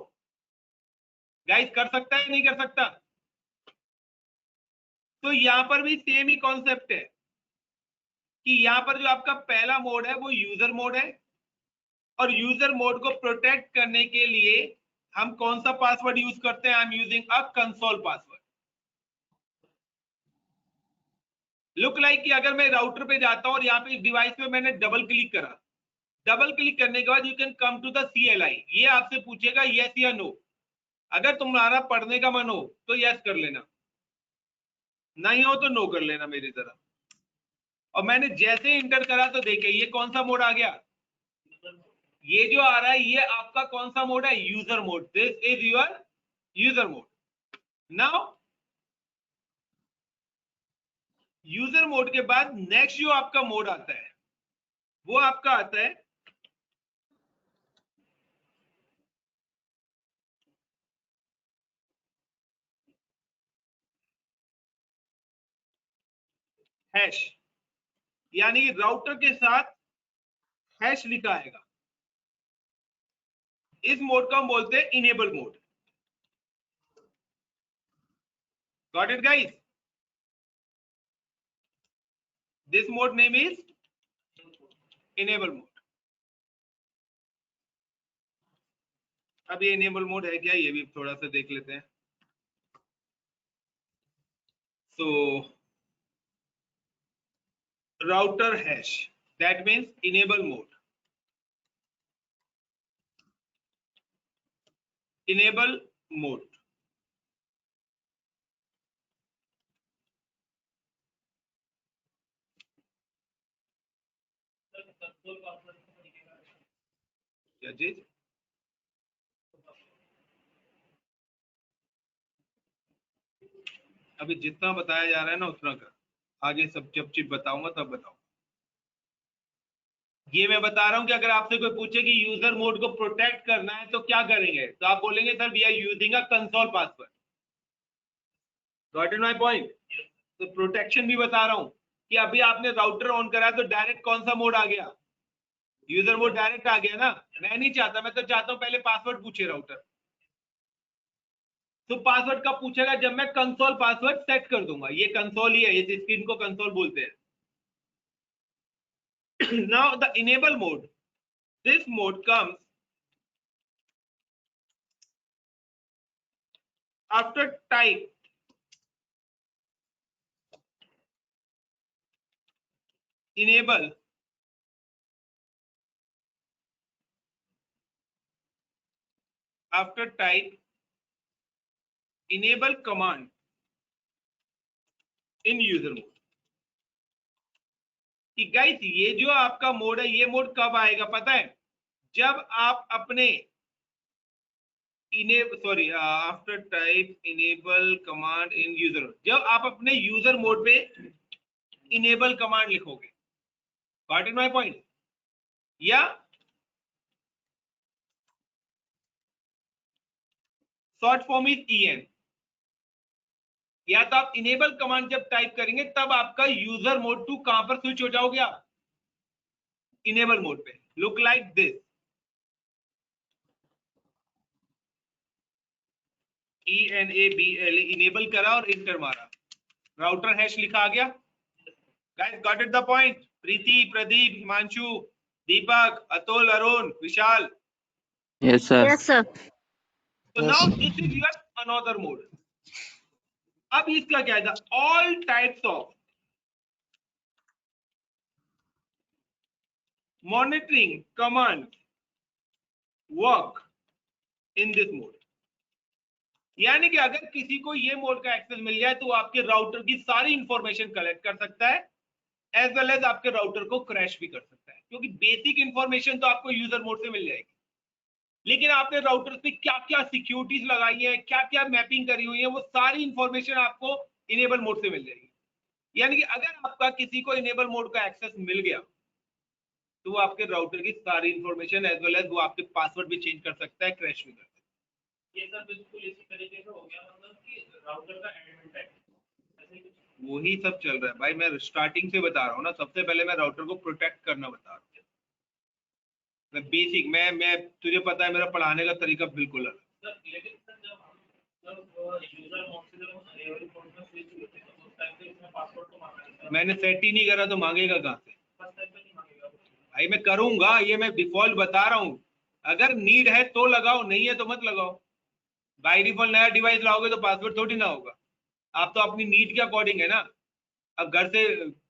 गाइस, कर सकता है नहीं कर सकता? तो यहां पर भी सेम ही कॉन्सेप्ट है कि यहां पर जो आपका पहला मोड है वो यूजर मोड है, और यूजर मोड को प्रोटेक्ट करने के लिए हम कौन सा पासवर्ड यूज करते हैं? आई am using a console password. Look like कि अगर मैं राउटर पे जाता हूं और यहाँ पे डिवाइस पे मैंने डबल क्लिक करा, डबल क्लिक करने के बाद you can come to the CLI। ये आपसे पूछेगा यस या नो। अगर तुम्हारा पढ़ने का मन हो तो यस कर लेना, नहीं हो तो नो कर लेना मेरी तरह। और मैंने जैसे इंटर करा तो देखिए ये कौन सा मोड आ गया, ये जो आ रहा है ये आपका कौन सा मोड है? User mode. This is your user mode. Now user mode के बाद नेक्स्ट जो आपका मोड आता है वो आपका आता है हैश, यानी राउटर के साथ हैश लिखा आएगा। इस मोड को हम बोलते हैं enable mode. Got it guys? This mode name is enable mode. अब ये इनेबल मोड है क्या, ये भी थोड़ा सा देख लेते हैं। So router hash, that means enable mode. Enable mode क्या चीज? अभी जितना बताया जा रहा है ना उतना कर, आगे सब जब चीज बताऊंगा तब बताऊंगा। ये मैं बता रहा हूं कि अगर आपसे कोई पूछे कि यूजर मोड को प्रोटेक्ट करना है तो क्या करेंगे, तो आप बोलेंगे sir we are using a console password. Got it my point? तो प्रोटेक्शन भी बता रहा हूं कि अभी आपने राउटर ऑन करा तो डायरेक्ट कौन सा मोड आ गया, यूजर मोड डायरेक्ट आ गया ना। मैं नहीं चाहता, मैं तो चाहता हूं पहले पासवर्ड पूछे राउटर। तो पासवर्ड कब पूछेगा, जब मैं कंसोल पासवर्ड सेट कर दूंगा। ये कंसोल ही है, इस स्क्रीन को कंसोल बोलते हैं। Now the enable mode, this mode comes after type enable after type enable command in user mode। कि गाइस ये जो आपका मोड है, ये मोड कब आएगा पता है, जब आप अपने after type enable command in user, जब आप अपने यूजर मोड पे इनेबल कमांड लिखोगे। Got it my point? या शॉर्ट फॉर्म इज en। या तो आप इनेबल कमांड जब टाइप करेंगे तब आपका यूजर मोड टू कहां पर स्विच हो जाओगे आप, इनेबल मोड पे। Look like this, ENABLE enable करा और इंटर मारा, राउटर हैश लिखा आ गया। Guys got it the point? Preeti, Pradeep, Himanshu, Deepak, Atul, Arun, Vishal. Yes, sir. Yes, sir. So now this is your another mode। अब इसका क्या है, all types of monitoring command work in this mode. यानी कि अगर किसी को ये मोड का एक्सेस मिल जाए तो वो आपके राउटर की सारी इंफॉर्मेशन कलेक्ट कर सकता है, एज वेल एज आपके राउटर को क्रैश भी कर सकता है, क्योंकि बेसिक इंफॉर्मेशन तो आपको यूजर मोड से मिल जाएगी, लेकिन आपने राउटर पे क्या क्या सिक्योरिटीज लगाई है, क्या क्या मैपिंग करी हुई है, वो सारी इंफॉर्मेशन आपको इनेबल मोड से मिल जाएगी। यानी कि अगर आपका किसी को इनेबल मोड का एक्सेस मिल गया तो वो आपके राउटर की सारी इंफॉर्मेशन एज वेल एज वो आपके पासवर्ड भी चेंज कर सकता है, क्रैश भी कर सकता है। ये सब बिल्कुल इसी तरीके से हो गया, मतलब कि राउटर का एडमिन टैग वही सब चल रहा है भाई। मैं स्टार्टिंग से बता रहा हूँ ना, सबसे पहले मैं राउटर को प्रोटेक्ट करना बता रहा हूँ। मैं बेसिक मैं तुझे पता है मेरा पढ़ाने का तरीका बिल्कुल अलग। लेकिन जब यूजर मोड से जब इनेबल मोड में स्विच होते हैं तो उस टाइम पे इसमें पासवर्ड तो मांगेगा। मैंने सेट ही नहीं करा तो मांगेगा कहां से? फर्स्ट टाइम पे नहीं मांगेगा भाई, मैं करूंगा, ये मैं डिफॉल्ट बता रहा हूँ। अगर नीड है तो लगाओ, नहीं है तो मत लगाओ। बाय डिफॉल्ट नया डिवाइस लाओगे तो पासवर्ड थोड़ी ना होगा। आप तो अपनी नीड के अकॉर्डिंग है ना। अब घर से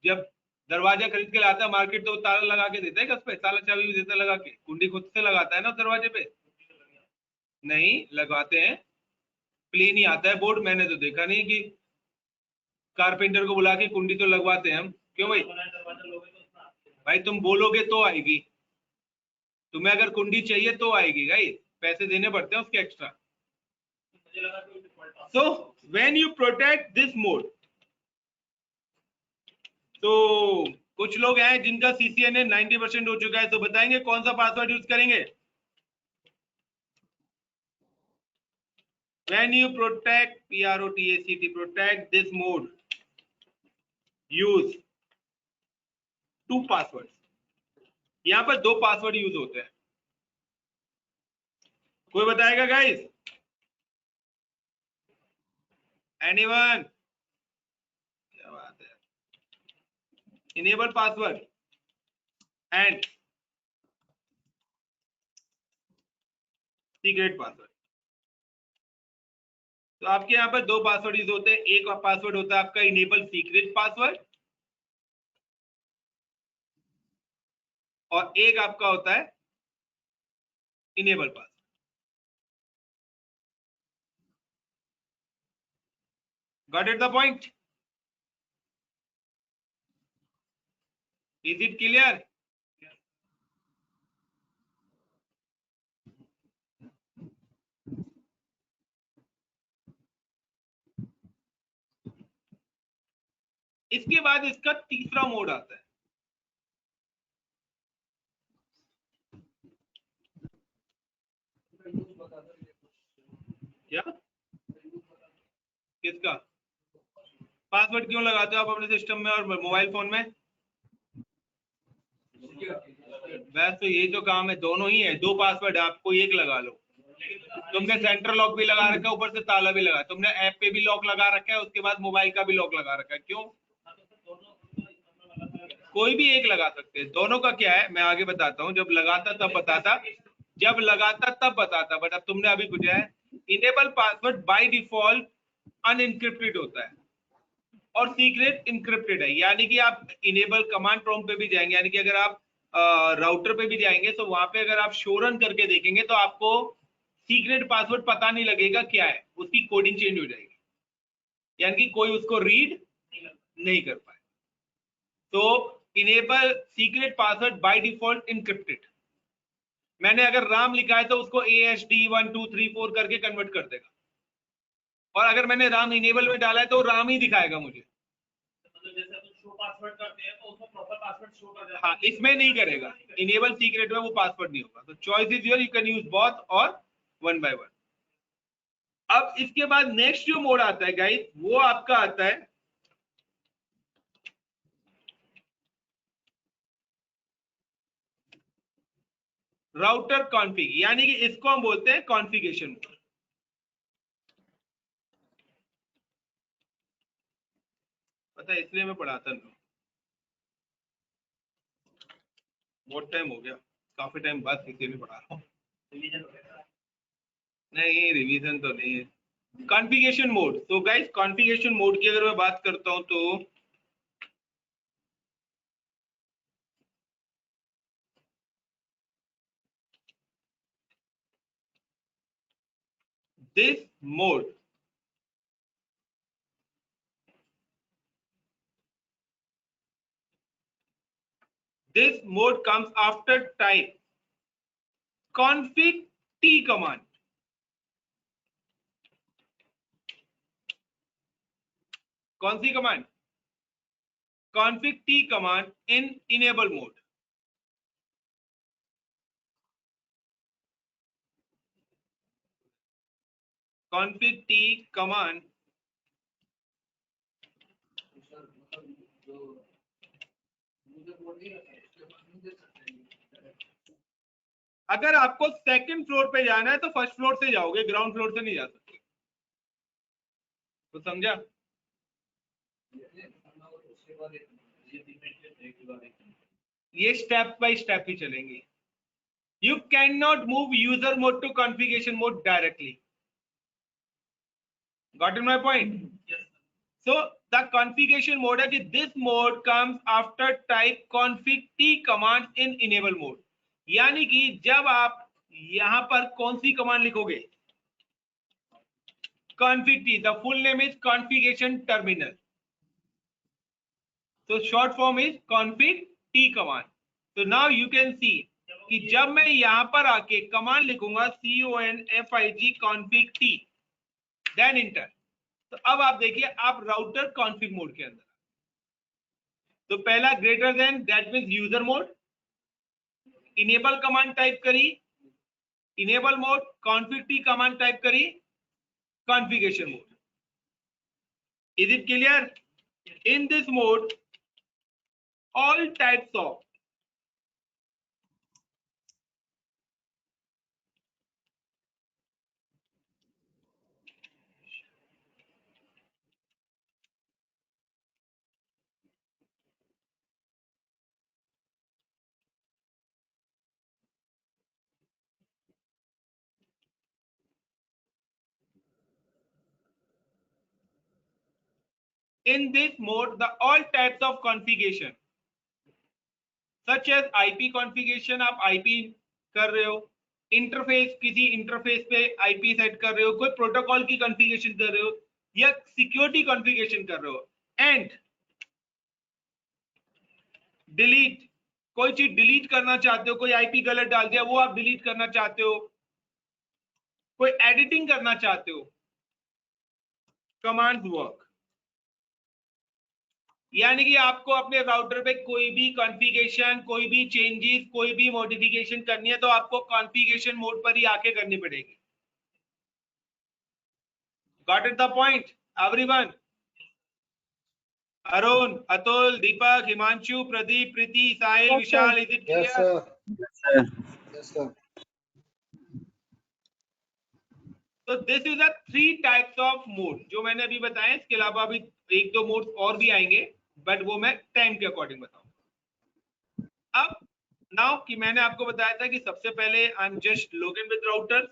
जब दरवाजा खरीद के लाता है मार्केट तो ताला लगा के देता है, कस पे ताला चाबी देता लगा के, कुंडी खुद से लगाता है ना दरवाजे पे? नहीं लगाते हैं, प्लेन ही आता है बोर्ड। मैंने तो देखा नहीं कि कारपेंटर को बुला के कुंडी तो लगवाते हैं हम। क्यों भाई? भाई तुम बोलोगे तो आएगी, तुम्हें अगर कुंडी चाहिए तो आएगी गाइस, पैसे देने पड़ते हैं उसके extra. So when you protect this mode, तो कुछ लोग हैं जिनका CCNA 90% हो चुका है, तो बताएंगे कौन सा पासवर्ड यूज करेंगे? When you protect protect this mode, use 2 passwords। यहाँ पर 2 पासवर्ड यूज होते हैं। कोई बताएगा गाइस? एनीवन? क्या बात है। Enable password and secret password. तो आपके यहाँ पर 2 पासवर्ड यूज होते हैं। एक पासवर्ड होता है आपका इनेबल सीक्रेट पासवर्ड और एक आपका होता है enable password. Got it the point? Is it clear? इसके बाद इसका तीसरा मोड आता है। क्या किसका पासवर्ड क्यों लगाते हो आप अपने सिस्टम में और मोबाइल फोन में? वैसे तो यही तो काम है, दोनों ही है, दो पासवर्ड है, आपको एक लगा लो। तुमने सेंटर लॉक भी लगा रखा है, ऊपर से ताला भी लगा, तुमने ऐप पे भी लॉक लगा रखा है, उसके बाद मोबाइल का भी लॉक लगा रखा है, क्यों? कोई भी एक लगा सकते हैं। दोनों का क्या है मैं आगे बताता हूँ, जब लगाता तब बताता, बट अब तुमने अभी पूछा है। Enable password by default unencrypted होता है और सीक्रेट इनक्रिप्टेड है, यानी कि आप इनेबल कमांड प्रॉम्प्ट पे भी जाएंगे, यानी कि अगर आप राउटर पे भी जाएंगे तो वहां पे अगर आप शो रन करके देखेंगे तो आपको सीक्रेट पासवर्ड पता नहीं लगेगा क्या है, उसकी कोडिंग चेंज हो जाएगी, यानी कि कोई उसको रीड नहीं कर पाए। तो enable secret password by default encrypted, मैंने अगर राम लिखा है तो उसको ASD 1 2 3 4 करके कन्वर्ट कर देगा, और अगर मैंने राम इनेबल में डाला है तो राम ही दिखाएगा मुझे। हाँ, इसमें नहीं करेगा, इनेबल सीक्रेट में वो पासवर्ड नहीं होगा। तो choice is your, you can use both और वन बाय वन। अब इसके बाद नेक्स्ट जो मोड आता है गाइस, वो आपका आता है राउटर कॉन्फ़िग, यानी कि इसको हम बोलते हैं कॉन्फ़िगरेशन मोड। पता है इसलिए मैं पढ़ाता नहीं, बहुत टाइम हो गया, काफी टाइम बाद किसी में पढ़ा रहा हूँ। नहीं, रिवीजन तो नहीं है। कॉन्फ़िगरेशन मोड, तो गाइस कॉन्फ़िगरेशन मोड की अगर मैं बात करता हूं तो this mode comes after type config t command. कौन सी command? config t command in enable mode. config t command अगर आपको सेकंड फ्लोर पे जाना है तो फर्स्ट फ्लोर से जाओगे, ग्राउंड फ्लोर से नहीं जा सकते, तो समझा? ये स्टेप बाय स्टेप ही चलेंगे। You cannot move user mode to configuration mode directly. Got in my point? Yes. So the configuration mode है कि this mode comes after type config t command in enable mode. यानी कि जब आप यहां पर कौन सी कमांड लिखोगे? config t, the full name is configuration terminal. So short form is config t command. So now you can see कि जब मैं यहां पर आके कमांड लिखूंगा config config t, then enter, तो अब आप देखिए आप राउटर कॉन्फ़िग मोड के अंदर। तो पहला greater than, that means user mode, enable command type करी, enable mode, config t command type करी, configuration mode. Is it clear? In this mode all types of in this mode the all types of configuration such as IP configuration, आप IP कर रहे हो, interface, किसी interface पे IP set कर रहे हो, कोई प्रोटोकॉल की कॉन्फ़िगरेशन कर रहे हो या सिक्योरिटी कॉन्फ़िगरेशन कर रहे हो, एंड डिलीट, कोई चीज डिलीट करना चाहते हो, कोई IP गलत डाल दिया वो आप डिलीट करना चाहते हो, कोई एडिटिंग करना चाहते हो, कमांड्स वर्क। यानी कि आपको अपने राउटर पे कोई भी कॉन्फ़िगरेशन, कोई भी चेंजेस, कोई भी मॉडिफिकेशन करनी है तो आपको कॉन्फ़िगरेशन मोड पर ही आके करनी पड़ेगी। Got it the point, everyone? Arun, Atul, Deepak, Himanshu, Pradeep, Priti, Sahil, Yes, sir. Vishal, is it clear? Yes, sir. Yes, sir. So this is the 3 types of mode जो मैंने अभी बताए. इसके अलावा भी 1-2 मोड्स और भी आएंगे, बट वो मैं टाइम के अकॉर्डिंग बताऊंगा. अब नाउ कि मैंने आपको बताया था कि सबसे पहले I am just login with router.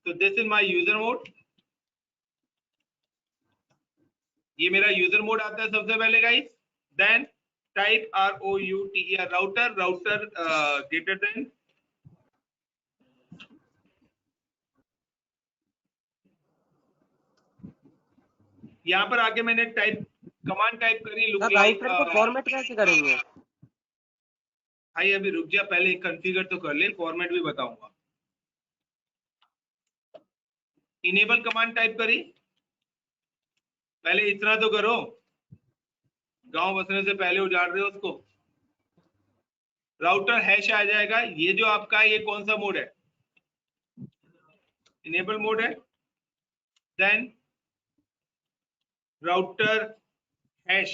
तो this is my user mode. ये मेरा यूजर मोड आता है सबसे पहले guys. Then type ROUTER router greater than यहाँ पर आके मैंने कमांड टाइप करी लुक लाइक. राउटर को फॉर्मेट कैसे करेंगे? भाई अभी रुक जा, पहले कॉन्फ़िगर तो कर ले, फॉर्मेट भी बताऊंगा. इनेबल कमांड टाइप करी, पहले इतना तो करो. गांव बसने से पहले उजाड़ रहे हो उसको. राउटर हैश आ जाएगा. ये जो आपका है ये कौन सा मोड है? इनेबल मोड है. Then router hash,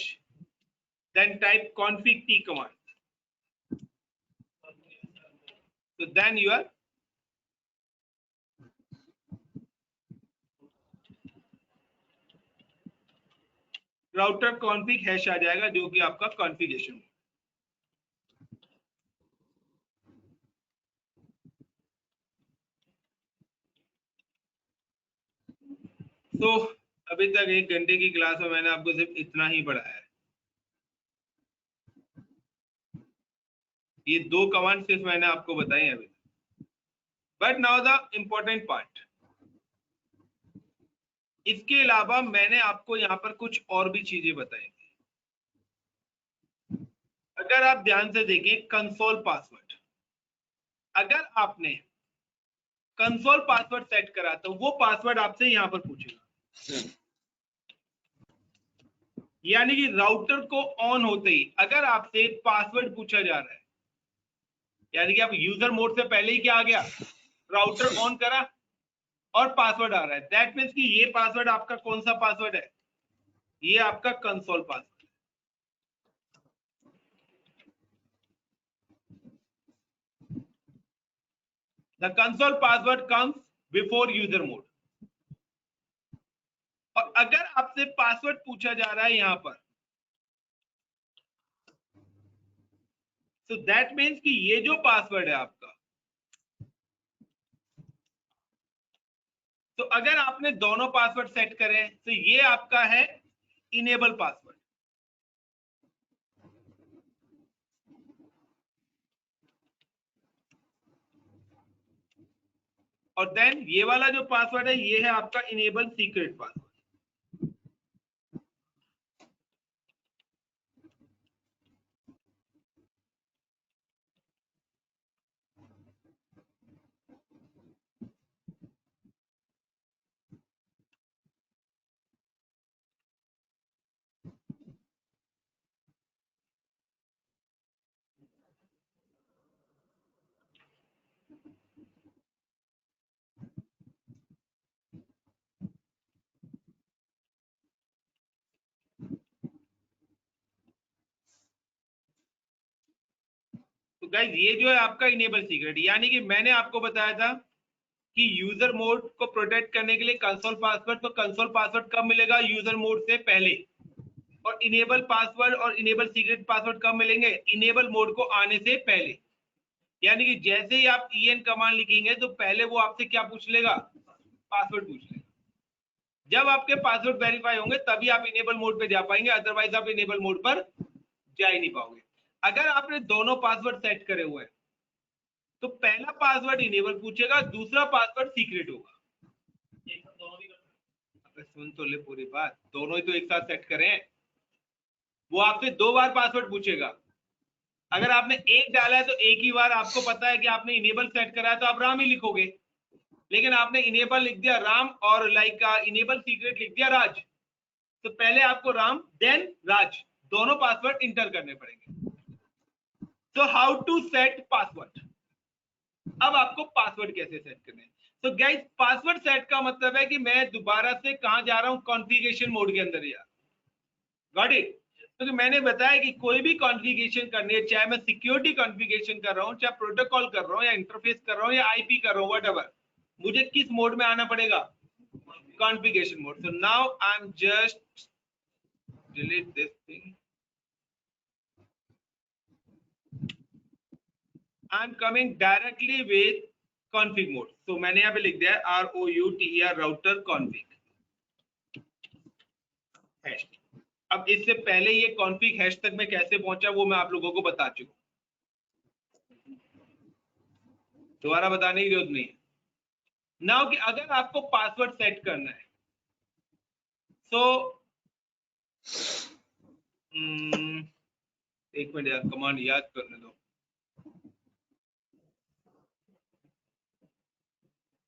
then type config t command. So then your router config hash आ जाएगा जो कि आपका कॉन्फ़िगरेशन. तो अभी तक 1 घंटे की क्लास में मैंने आपको सिर्फ इतना ही पढ़ाया है. ये 2 कमांड सिर्फ मैंने आपको बताई हैं अभी. But now the important part. इसके अलावा मैंने आपको यहाँ पर कुछ और भी चीजें बताई थी. अगर आप ध्यान से देखें कंसोल पासवर्ड, अगर आपने कंसोल पासवर्ड सेट करा तो वो पासवर्ड आपसे यहाँ पर पूछेगा. यानी कि राउटर को ऑन होते ही अगर आपसे पासवर्ड पूछा जा रहा है, यानी कि आप यूजर मोड से पहले ही क्या आ गया, राउटर ऑन करा और पासवर्ड आ रहा है. दैट मीन्स कि ये पासवर्ड आपका कौन सा पासवर्ड है? ये आपका console password. The console password comes before user mode. और अगर आपसे पासवर्ड पूछा जा रहा है यहां पर, तो दैट मीन्स कि ये जो पासवर्ड है आपका, तो अगर आपने दोनों पासवर्ड सेट करें तो ये आपका है इनेबल पासवर्ड. और देन ये वाला जो पासवर्ड है ये है आपका इनेबल सीक्रेट पासवर्ड. तो गाइज ये जो है आपका इनेबल सीक्रेट, यानी कि मैंने आपको बताया था कि यूजर मोड को प्रोटेक्ट करने के लिए कंसोल पासवर्ड, तो कंसोल पासवर्ड कब मिलेगा? यूजर मोड से पहले. और इनेबल पासवर्ड और इनेबल सीक्रेट पासवर्ड कब मिलेंगे? इनेबल मोड को आने से पहले. यानी कि जैसे ही आप en कमांड लिखेंगे तो पहले वो आपसे क्या पूछ लेगा? पासवर्ड पूछ लेगा. जब आपके पासवर्ड वेरीफाई होंगे तभी आप इनेबल मोड पे जा पाएंगे, अदरवाइज आप इनेबल मोड पर जा ही नहीं पाओगे. अगर आपने दोनों पासवर्ड सेट करे हुए हैं तो पहला पासवर्ड इनेबल पूछेगा, दूसरा पासवर्ड सीक्रेट होगा. सुन तो ले पूरी बात, दोनों ही तो एक साथ सेट करें. वो आपसे 2 बार पासवर्ड पूछेगा. अगर आपने एक डाला है तो एक ही बार आपको पता है कि आपने इनेबल सेट करा है तो आप राम ही लिखोगे. लेकिन आपने इनेबल लिख दिया राम और लाइक इनेबल सीक्रेट लिख दिया राज, तो पहले आपको राम देन राज दोनों पासवर्ड इंटर करने पड़ेंगे. So how to set password? अब आपको पासवर्ड कैसे सेट करने हैं? तो गाइस पासवर्ड सेट का मतलब है कि मैं दोबारा से कहां जा रहा हूं, कॉन्फ़िगरेशन मोड के अंदर यार। Got it? क्योंकि मैंने बताया कि कोई भी कॉन्फ़िगरेशन करनी है, चाहे मैं सिक्योरिटी कॉन्फ़िगरेशन कर रहा हूं, चाहे प्रोटोकॉल कर रहा हूं, या इंटरफेस कर रहा हूं, या आईपी कर रहा हूं, व्हाटएवर, मुझे किस मोड में आना पड़ेगा, configuration mode. So now I am just delete this thing, I am coming directly with config mode। तो मैंने यहाँ पे लिख दिया है ROUTER राउटर config हैश। अब इससे पहले ये config हैश तक मैं कैसे पहुंचा वो मैं आप लोगों को बता चुका हूं, दोबारा बताने की जरूरत नहीं है। नाउ कि अगर आपको पासवर्ड सेट करना है, सो एक मिनट यार, कमांड याद करने दो।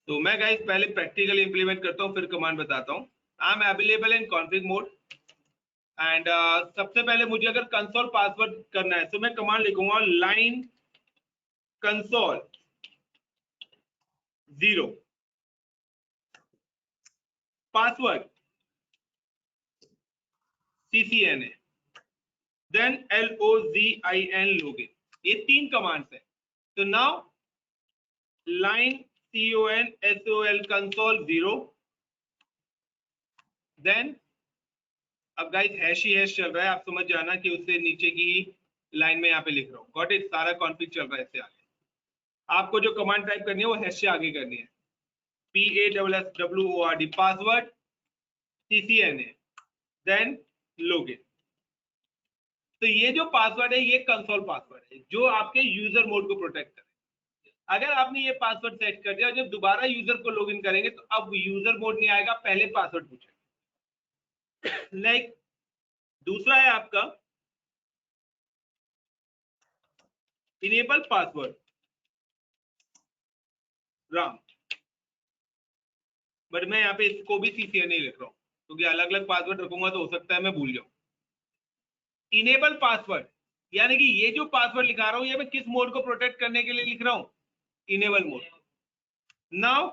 तो मैं गाइस पहले प्रैक्टिकली इंप्लीमेंट करता हूं, फिर कमांड बताता हूं। I am available in config mode and सबसे पहले मुझे अगर कंसोल पासवर्ड करना है तो मैं कमांड लिखूंगा line console 0 password CCNA then LOGIN login। ये 3 कमांड्स है। तो now line CONSOL console 0 then, अब गाइस हैश ही हैश चल रहा है, आप समझ जाना कि उससे नीचे की लाइन में यहाँ पे लिख रहा हूँ। Got it? सारा कॉन्फिग चल रहा है इससे आगे। आपको जो कमांड टाइप करनी है वो हैश से आगे करनी है, PASSWORD password CCNA then login. तो ये जो पासवर्ड है ये कंसोल पासवर्ड है जो आपके यूजर मोड को प्रोटेक्ट करे। अगर आपने ये पासवर्ड सेट कर दिया, जब दोबारा यूजर को लॉगिन करेंगे तो अब यूजर मोड नहीं आएगा, पहले पासवर्ड पूछेगा। लाइक दूसरा है आपका इनेबल पासवर्ड राम, बट मैं यहाँ पे इसको भी CCNA लिख रहा हूँ क्योंकि अलग अलग पासवर्ड रखूंगा तो हो सकता है मैं भूल जाऊं। इनेबल पासवर्ड यानी कि ये जो पासवर्ड लिखा रहा हूं ये मैं किस मोड को प्रोटेक्ट करने के लिए लिख रहा हूं, इनेबल मोड। नाउ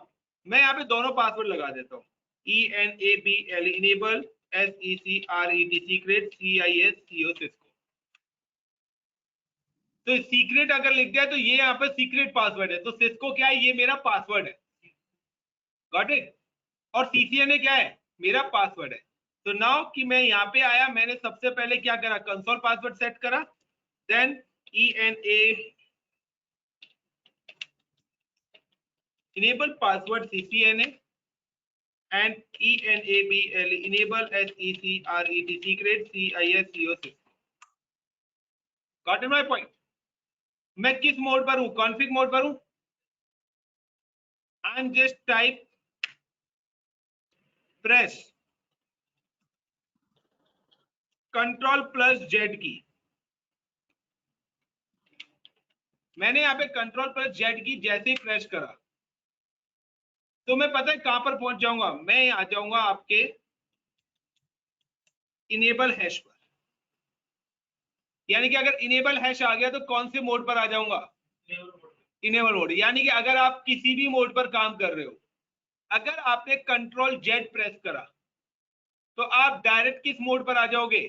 मैं यहाँ पे दोनों पासवर्ड लगा देता हूँ, ENABL enable, SECRET secret, CISCO Cisco. तो सीक्रेट अगर लिख दिया तो ये यहाँ पे सीक्रेट पासवर्ड है, तो सिस्को क्या है, ये मेरा पासवर्ड है। Got it? और CCNA क्या है, मेरा पासवर्ड है। तो नाउ कि मैं यहाँ पे आया, मैंने सबसे पहले क्या करा, कंसोल पासवर्ड सेट करा, then enable password CCNA and ENABL enable SECRET secret CISCO system। Got my point? मैं किस मोड पर हूं, कॉन्फिग मोड पर हूं। आई am just type press Ctrl+Z की। मैंने यहाँ पे Ctrl+Z की जैसे ही प्रेस करा तो मैं पता है कहां पर पहुंच जाऊंगा, मैं आ जाऊंगा आपके इनेबल हैश पर। यानी कि अगर इनेबल हैश आ गया तो कौन से मोड पर आ जाऊंगा, इनेबल मोड। यानी कि अगर आप किसी भी मोड पर काम कर रहे हो, अगर आपने Ctrl+Z प्रेस करा तो आप डायरेक्ट किस मोड पर आ जाओगे,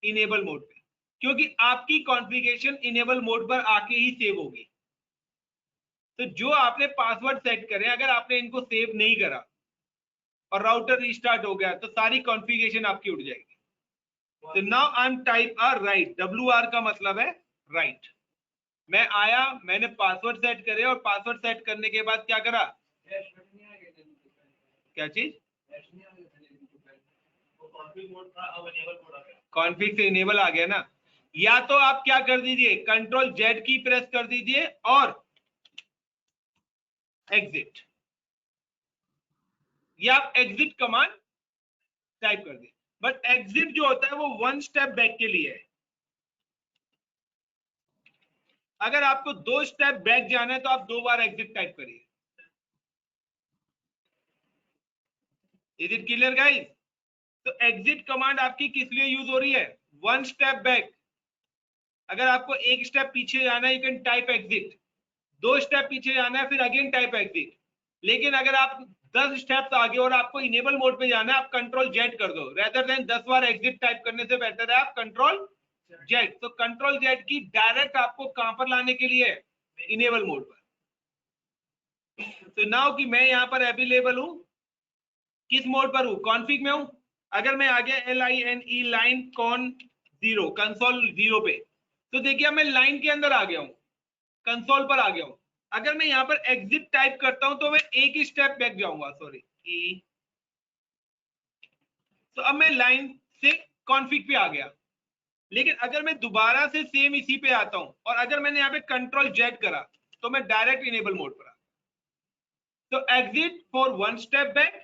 इनेबल मोड पे, क्योंकि आपकी कॉन्फ़िगरेशन इनेबल मोड पर आके ही सेव होगी। तो जो आपने पासवर्ड सेट करे, अगर आपने इनको सेव नहीं करा और राउटर रीस्टार्ट हो गया तो सारी कॉन्फ़िगरेशन आपकी उड़ जाएगी। तो now I M type right, WR का मतलब है राइट। मैं आया, मैंने पासवर्ड सेट करे और पासवर्ड सेट करने के बाद क्या करा, क्या चीज, कॉन्फिग से इनेबल आ गया ना। या तो आप क्या कर दीजिए, Ctrl+Z की प्रेस कर दीजिए और एग्जिट, या आप एग्जिट कमांड टाइप कर दीजिए। बट एग्जिट जो होता है वो 1 स्टेप बैक के लिए है। अगर आपको 2 स्टेप बैक जाना है तो आप 2 बार एग्जिट टाइप करिए। Is it clear guys? तो एग्जिट कमांड आपकी किस लिए यूज हो रही है, 1 स्टेप बैक। अगर आपको 1 स्टेप पीछे जाना है you can type exit, 2 step पीछे जाना है फिर अगेन टाइप एग्जिट। लेकिन अगर आप 10 स्टेप्स आगे और आपको इनेबल मोड पे जाना है, आप कंट्रोल जेड कर दो, रेदर देन 10 बार एग्जिट टाइप करने से बेहतर है आप कंट्रोल जेड। तो कंट्रोल जेड की डायरेक्ट आपको कहां पर लाने के लिए, इनेबल मोड पर। तो नाउ कि मैं यहां पर अवेलेबल हूं, किस मोड पर हूं, कॉन्फिग में हूं। अगर मैं आ गया LINE लाइन कॉन 0 कंसोल 0 पे, तो देखिए मैं लाइन के अंदर आ गया हूं, कंसोल पर आ गया हूं। अगर मैं यहां पर एग्जिट टाइप करता हूं तो मैं एक ही स्टेप बैक जाऊंगा, सॉरी ई। तो अब मैं लाइन से कॉन्फिग पे आ गया। लेकिन अगर मैं दोबारा से सेम इसी पे आता हूं और अगर मैंने यहाँ पे कंट्रोल जेड करा तो मैं डायरेक्ट इनेबल मोड पर आ। तो एग्जिट फॉर 1 स्टेप बैक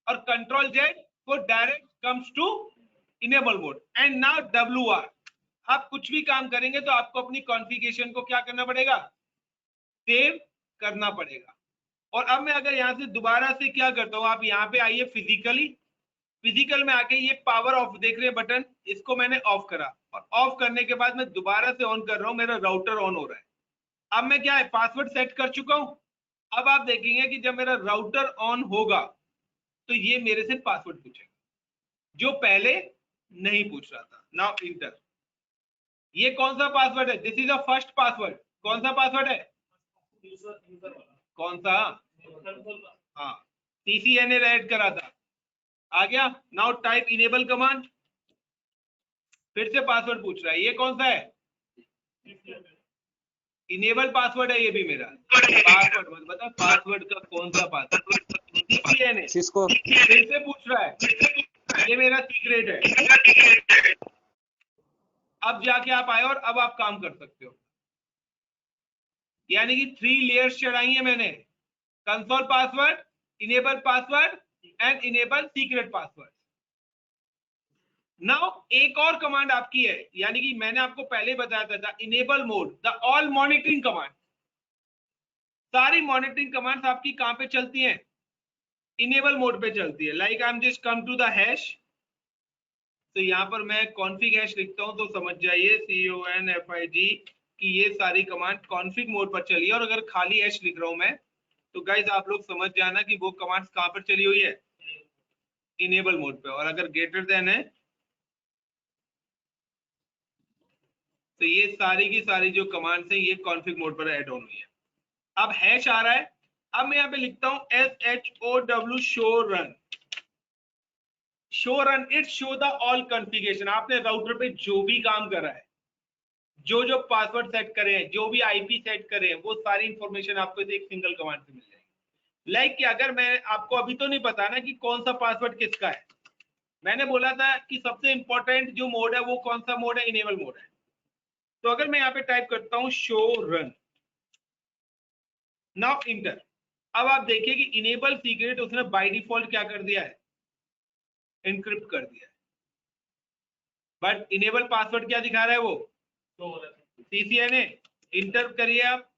और control Z for direct comes to enable mode. And now WR, आप कुछ भी काम करेंगे तो आपको अपनी कॉन्फ़िगरेशन को क्या करना पड़ेगा, सेव करना पड़ेगा। और अब मैं अगर यहां से दोबारा से क्या करता हूं, आप यहां पे आइए फिजिकली, फिजिकल में आके ये पावर ऑफ देख रहे हैं बटन, इसको मैंने ऑफ करा और ऑफ करने के बाद मैं दोबारा से ऑन कर रहा हूं, मेरा राउटर ऑन हो रहा है। अब मैं क्या है, पासवर्ड सेट कर चुका हूं। अब आप देखेंगे कि जब मेरा राउटर ऑन होगा तो ये मेरे से पासवर्ड पूछेगा, जो पहले नहीं पूछ रहा था। नाउ इंटर, ये कौन सा पासवर्ड है, this is a first password. कौन सा पासवर्ड है, कौन सा, हाँ CCNA ऐड करा था, आ गया। नाउ टाइप इनेबल कमांड, फिर से पासवर्ड पूछ रहा है, ये कौन सा है, इनेबल पासवर्ड है ये भी मेरा। पासवर्ड मत बता, पासवर्ड का कौन सा पासवर्ड, CCNA, सिस्को फिर से पूछ रहा है, ये मेरा सीक्रेट है। अब जाके आप आए और अब आप काम कर सकते हो। यानी कि 3 लेयर्स चढ़ाई है मैंने, console password, enable password and enable secret password. Now एक और कमांड आपकी है, यानी कि मैंने आपको पहले बताया था enable mode, the all monitoring command. सारी मॉनिटरिंग कमांड्स आपकी कहां पे चलती हैं, इनेबल मोड पे चलती है। Like I am just come to the hash, तो यहां पर मैं कॉन्फिग हैश लिखता हूं तो समझ जाइए CONFIG कि ये सारी कमांड कॉन्फिग मोड पर चली है। और अगर खाली हैश लिख रहा हूं मैं तो गाइस आप लोग समझ जाना कि वो कमांड्स कहां पर चली हुई है, इनेबल मोड पे। और अगर ग्रेटर देन है तो ये सारी की सारी जो कमांड्स हैं ये कॉन्फिग मोड पर ऐड ऑन हुई है। अब हैश आ रहा है, अब मैं यहाँ पे लिखता हूं SHOW show run, show run it show the all configuration. आपने राउटर पे जो भी काम करा है, जो जो पासवर्ड सेट करे हैं, जो भी IP सेट करे हैं, वो सारी इंफॉर्मेशन आपको एक सिंगल कमांड से मिल जाएगी। लाइक कि अगर मैं आपको अभी तो नहीं पता ना कि कौन सा पासवर्ड किसका है, मैंने बोला था कि सबसे इंपॉर्टेंट जो मोड है वो कौन सा मोड है, इनेबल मोड है। तो अगर मैं यहाँ पे टाइप करता हूं शो रन, नाउ इंटर, अब आप देखिए कि इनेबल सीक्रेट उसने बाय डिफॉल्ट क्या कर दिया है, एनक्रिप्ट कर दिया है। बट इनेबल पासवर्ड क्या दिखा रहा है वो, CCNA। इंटर करिए आप,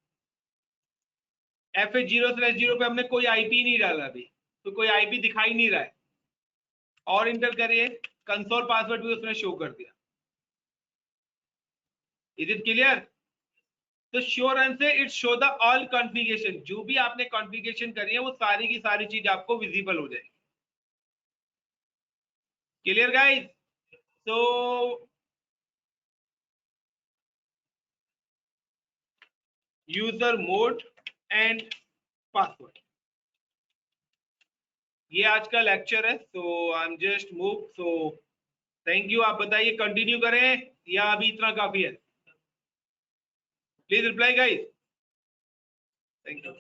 FH0/0 पे हमने कोई IP नहीं डाला अभी, तो कोई IP दिखाई नहीं रहा है। और इंटर करिए, कंसोल पासवर्ड भी उसने शो कर दिया। Is it clear? तो शो रन से it show the all configuration, जो भी आपने कॉन्फ़िगरेशन करी है वो सारी की सारी चीज आपको विजिबल हो जाएगी। Clear guys? तो यूजर मोड एंड पासवर्ड, ये आज का लेक्चर है। So I am just move, so thank you. आप बताइए कंटिन्यू करें या अभी इतना काफी है? Please reply guys. Thank you.